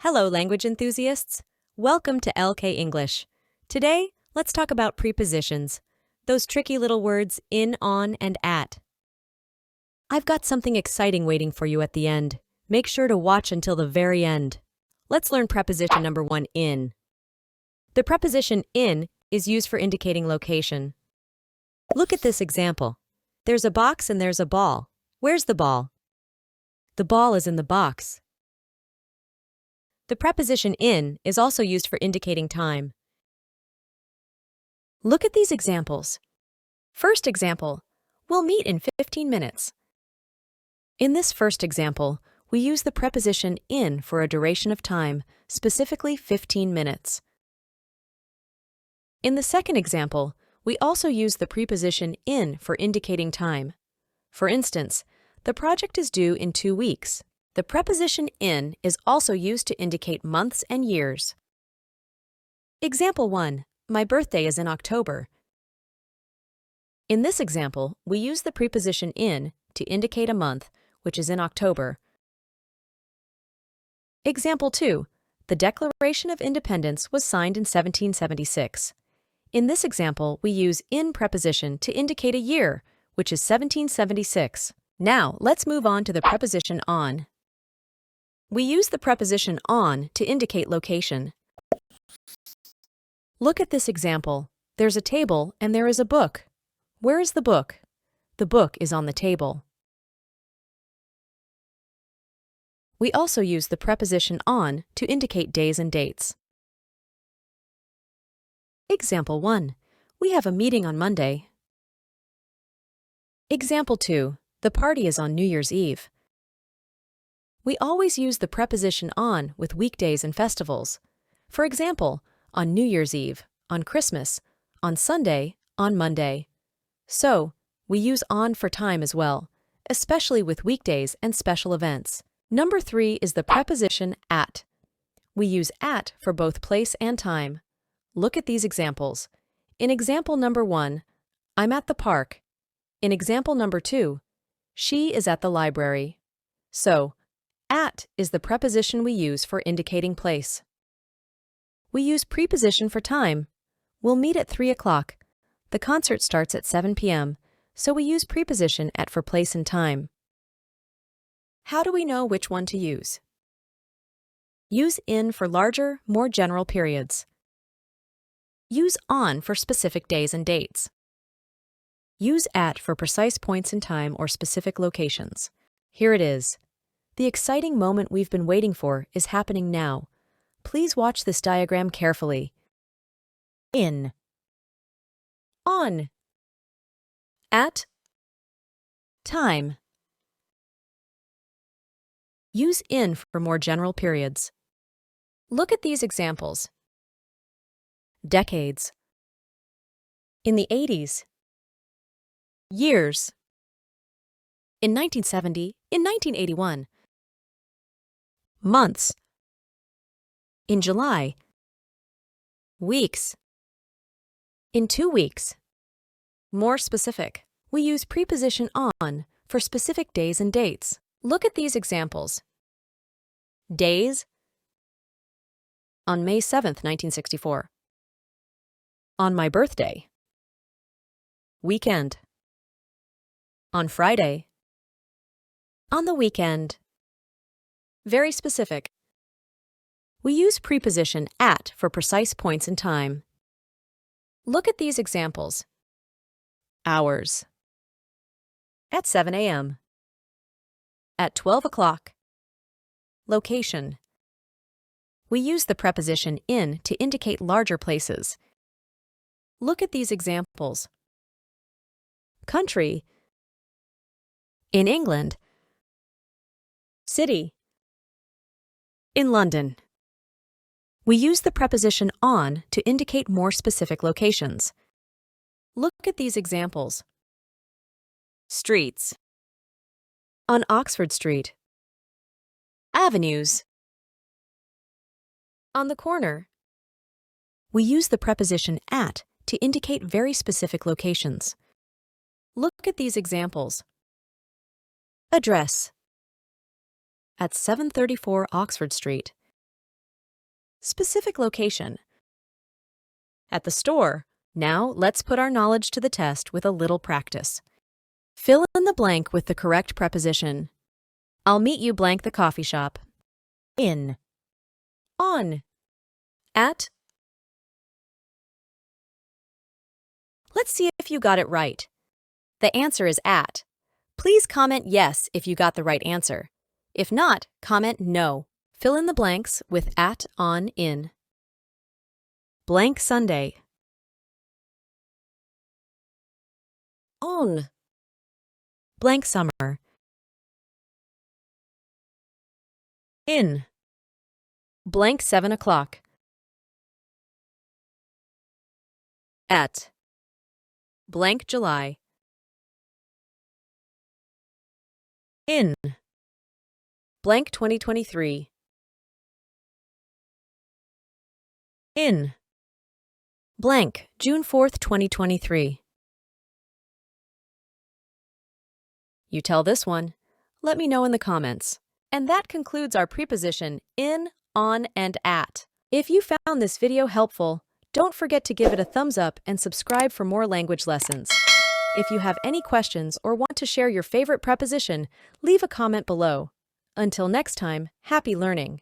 Hello, language enthusiasts. Welcome to LK English. Today, let's talk about prepositions, those tricky little words in, on, and at. I've got something exciting waiting for you at the end. Make sure to watch until the very end. Let's learn preposition number 1, in. The preposition in is used for indicating location. Look at this example. There's a box and there's a ball. Where's the ball? The ball is in the box. The preposition in is also used for indicating time. Look at these examples. First example, we'll meet in 15 minutes. In this first example, we use the preposition in for a duration of time, specifically 15 minutes. In the second example, we also use the preposition in for indicating time. For instance, the project is due in 2 weeks. The preposition in is also used to indicate months and years. Example 1. My birthday is in October. In this example, we use the preposition in to indicate a month, which is in October. Example 2. The Declaration of Independence was signed in 1776. In this example, we use in preposition to indicate a year, which is 1776. Now, let's move on to the preposition on. We use the preposition on to indicate location. Look at this example. There's a table and there is a book. Where is the book? The book is on the table. We also use the preposition on to indicate days and dates. Example 1. We have a meeting on Monday. Example 2. The party is on New Year's Eve. We always use the preposition on with weekdays and festivals. For example, on New Year's Eve, on Christmas, on Sunday, on Monday. So, we use on for time as well, especially with weekdays and special events. Number 3 is the preposition at. We use at for both place and time. Look at these examples. In example number 1, I'm at the park. In example number 2, she is at the library. So, at is the preposition we use for indicating place. We use preposition for time. We'll meet at 3 o'clock. The concert starts at 7 p.m., so we use preposition at for place and time. How do we know which one to use? Use in for larger, more general periods. Use on for specific days and dates. Use at for precise points in time or specific locations. Here it is. The exciting moment we've been waiting for is happening now. Please watch this diagram carefully. In. On. At. Time. Use in for more general periods. Look at these examples. Decades. In the 80s. Years. In 1970, in 1981. Months. In July. Weeks. In 2 weeks. More specific. We use preposition on for specific days and dates. Look at these examples. Days. On May 7th, 1964. On my birthday. Weekend. On Friday. On the weekend. Very specific. We use preposition at for precise points in time. Look at these examples. Hours. At 7 a.m. At 12 o'clock. Location. We use the preposition in to indicate larger places. Look at these examples. Country. In England. City. In London. We use the preposition on to indicate more specific locations. Look at these examples. Streets. On Oxford Street. Avenues. On the corner. We use the preposition at to indicate very specific locations. Look at these examples. Address. At 734 Oxford Street. specific location. At the store. Now, let's put our knowledge to the test with a little practice. Fill in the blank with the correct preposition. I'll meet you blank the coffee shop. In. On. At. Let's see if you got it right. The answer is at. Please comment yes if you got the right answer. If not, comment no. Fill in the blanks with at, on, in. Blank Sunday. On. Blank summer. In. Blank 7 o'clock. At. Blank July. In. Blank 2023. In. Blank June 4th, 2023. You tell this one. Let me know in the comments. And that concludes our preposition in, on, and at. If you found this video helpful, don't forget to give it a thumbs up and subscribe for more language lessons. If you have any questions or want to share your favorite preposition, leave a comment below. Until next time, happy learning!